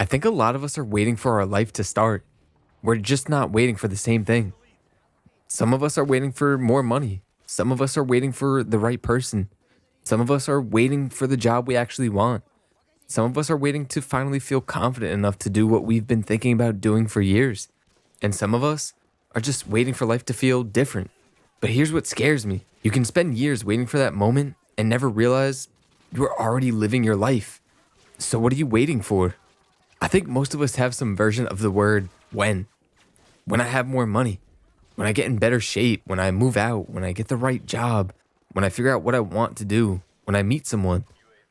I think a lot of us are waiting for our life to start. We're just not waiting for the same thing. Some of us are waiting for more money. Some of us are waiting for the right person. Some of us are waiting for the job we actually want. Some of us are waiting to finally feel confident enough to do what we've been thinking about doing for years. And some of us are just waiting for life to feel different. But here's what scares me. You can spend years waiting for that moment and never realize you are already living your life. So what are you waiting for? I think most of us have some version of the word when. When I have more money, when I get in better shape, when I move out, when I get the right job, when I figure out what I want to do, when I meet someone,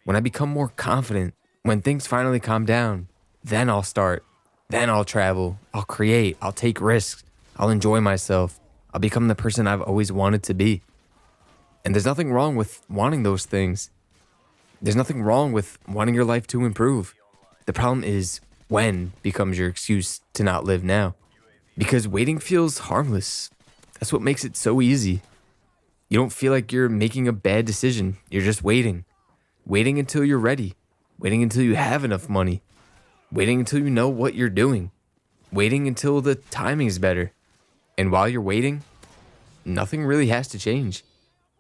when I become more confident, when things finally calm down, then I'll start. Then I'll travel, I'll create, I'll take risks, I'll enjoy myself, I'll become the person I've always wanted to be. And there's nothing wrong with wanting those things. There's nothing wrong with wanting your life to improve. The problem is when becomes your excuse to not live now. Because waiting feels harmless. That's what makes it so easy. You don't feel like you're making a bad decision. You're just waiting. Waiting until you're ready. Waiting until you have enough money. Waiting until you know what you're doing. Waiting until the timing's better. And while you're waiting, nothing really has to change.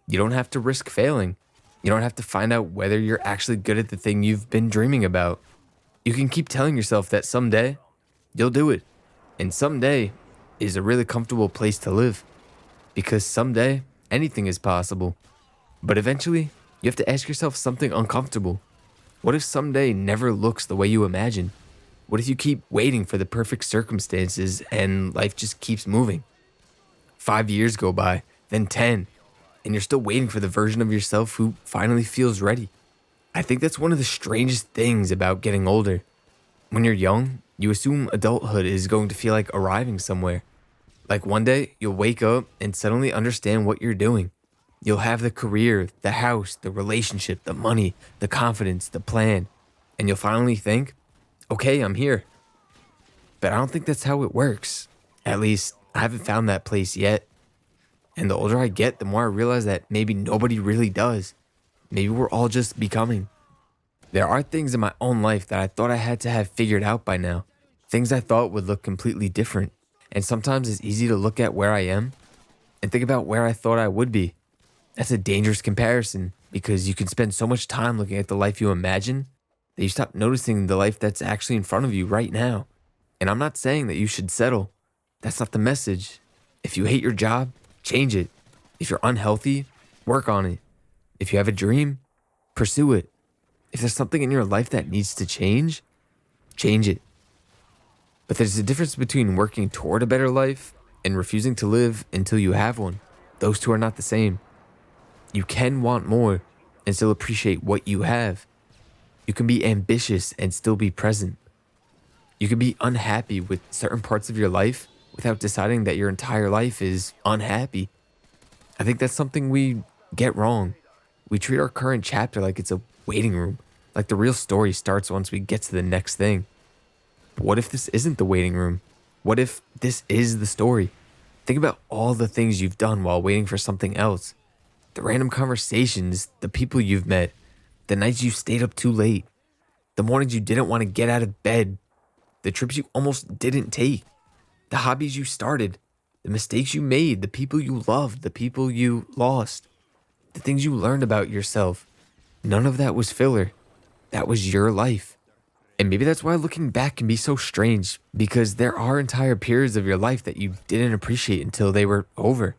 You don't have to risk failing. You don't have to find out whether you're actually good at the thing you've been dreaming about. You can keep telling yourself that someday you'll do it. And someday is a really comfortable place to live. Because someday anything is possible. But eventually, you have to ask yourself something uncomfortable. What if someday never looks the way you imagine? What if you keep waiting for the perfect circumstances and life just keeps moving? 5 years go by, then 10, and you're still waiting for the version of yourself who finally feels ready. I think that's one of the strangest things about getting older. When you're young, you assume adulthood is going to feel like arriving somewhere. Like one day, you'll wake up and suddenly understand what you're doing. You'll have the career, the house, the relationship, the money, the confidence, the plan. And you'll finally think, okay, I'm here. But I don't think that's how it works. At least, I haven't found that place yet. And the older I get, the more I realize that maybe nobody really does. Maybe we're all just becoming. There are things in my own life that I thought I had to have figured out by now. Things I thought would look completely different. And sometimes it's easy to look at where I am and think about where I thought I would be. That's a dangerous comparison because you can spend so much time looking at the life you imagine that you stop noticing the life that's actually in front of you right now. And I'm not saying that you should settle. That's not the message. If you hate your job, change it. If you're unhealthy, work on it. If you have a dream, pursue it. If there's something in your life that needs to change it. But there's a difference between working toward a better life and refusing to live until you have one. Those two are not the same. You can want more and still appreciate what you have. You can be ambitious and still be present. You can be unhappy with certain parts of your life without deciding that your entire life is unhappy. I think that's something we get wrong. We treat our current chapter like it's a waiting room, like the real story starts once we get to the next thing. But what if this isn't the waiting room? What if this is the story? Think about all the things you've done while waiting for something else. The random conversations, the people you've met, the nights you stayed up too late, the mornings you didn't want to get out of bed, the trips you almost didn't take, the hobbies you started, the mistakes you made, the people you loved, the people you lost, the things you learned about yourself. None of that was filler. That was your life. And maybe that's why looking back can be so strange, because there are entire periods of your life that you didn't appreciate until they were over.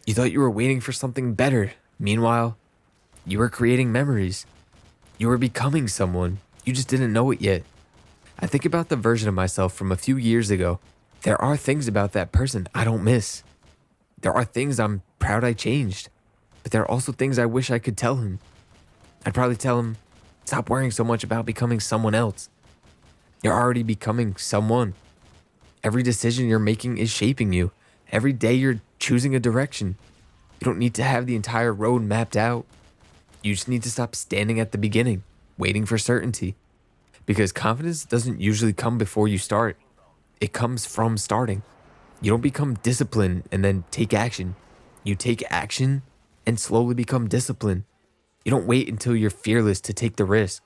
You thought you were waiting for something better. Meanwhile, you were creating memories. You were becoming someone. You just didn't know it yet. I think about the version of myself from a few years ago. There are things about that person I don't miss. There are things I'm proud I changed. But there are also things I wish I could tell him. I'd probably tell him, stop worrying so much about becoming someone else. You're already becoming someone. Every decision you're making is shaping you. Every day you're choosing a direction. You don't need to have the entire road mapped out. You just need to stop standing at the beginning, waiting for certainty. Because confidence doesn't usually come before you start. It comes from starting. You don't become disciplined and then take action. You take action and slowly become disciplined. You don't wait until you're fearless to take the risk.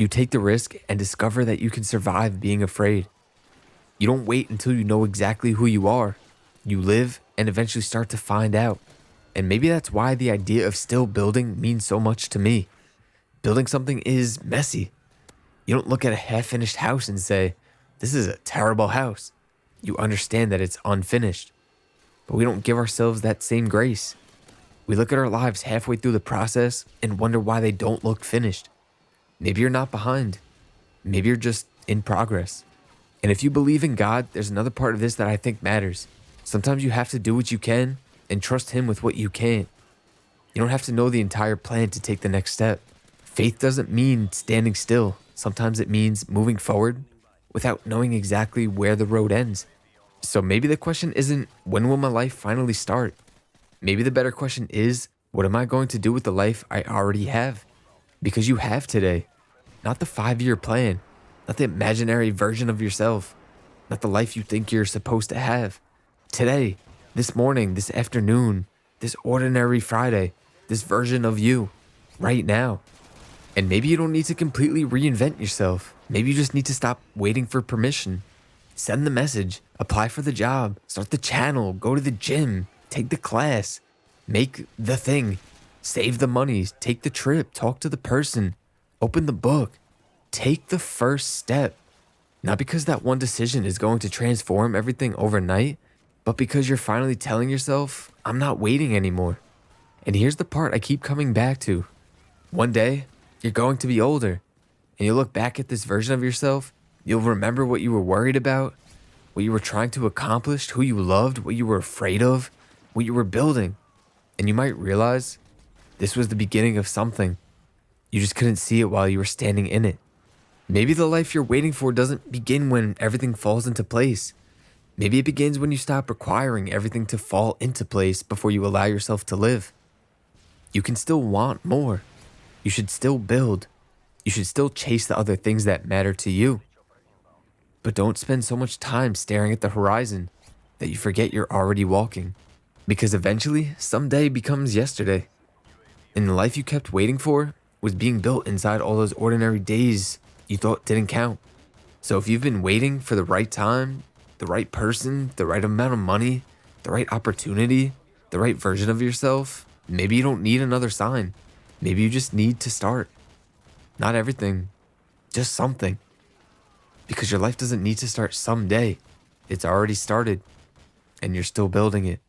You take the risk and discover that you can survive being afraid. You don't wait until you know exactly who you are. You live and eventually start to find out. And maybe that's why the idea of still building means so much to me. Building something is messy. You don't look at a half-finished house and say, this is a terrible house. You understand that it's unfinished. But we don't give ourselves that same grace. We look at our lives halfway through the process and wonder why they don't look finished. Maybe you're not behind. Maybe you're just in progress. And if you believe in God, there's another part of this that I think matters. Sometimes you have to do what you can and trust Him with what you can't. You don't have to know the entire plan to take the next step. Faith doesn't mean standing still. Sometimes it means moving forward without knowing exactly where the road ends. So maybe the question isn't, when will my life finally start? Maybe the better question is, what am I going to do with the life I already have? Because you have today, not the 5-year plan, not the imaginary version of yourself, not the life you think you're supposed to have. Today, this morning, this afternoon, this ordinary Friday, this version of you, right now. And maybe you don't need to completely reinvent yourself. Maybe you just need to stop waiting for permission. Send the message, apply for the job, start the channel, go to the gym, take the class, make the thing, save the money, take the trip, talk to the person, open the book. Take the first step. Not because that one decision is going to transform everything overnight, but because you're finally telling yourself, I'm not waiting anymore. And here's the part I keep coming back to. One day, you're going to be older, and you'll look back at this version of yourself. You'll remember what you were worried about, what you were trying to accomplish, who you loved, what you were afraid of, what you were building. And you might realize this was the beginning of something. You just couldn't see it while you were standing in it. Maybe the life you're waiting for doesn't begin when everything falls into place. Maybe it begins when you stop requiring everything to fall into place before you allow yourself to live. You can still want more. You should still build. You should still chase the other things that matter to you. But don't spend so much time staring at the horizon that you forget you're already walking. Because eventually, someday becomes yesterday. And the life you kept waiting for was being built inside all those ordinary days you thought didn't count. So if you've been waiting for the right time, the right person, the right amount of money, the right opportunity, the right version of yourself, maybe you don't need another sign. Maybe you just need to start. Not everything, just something. Because your life doesn't need to start someday. It's already started, and you're still building it.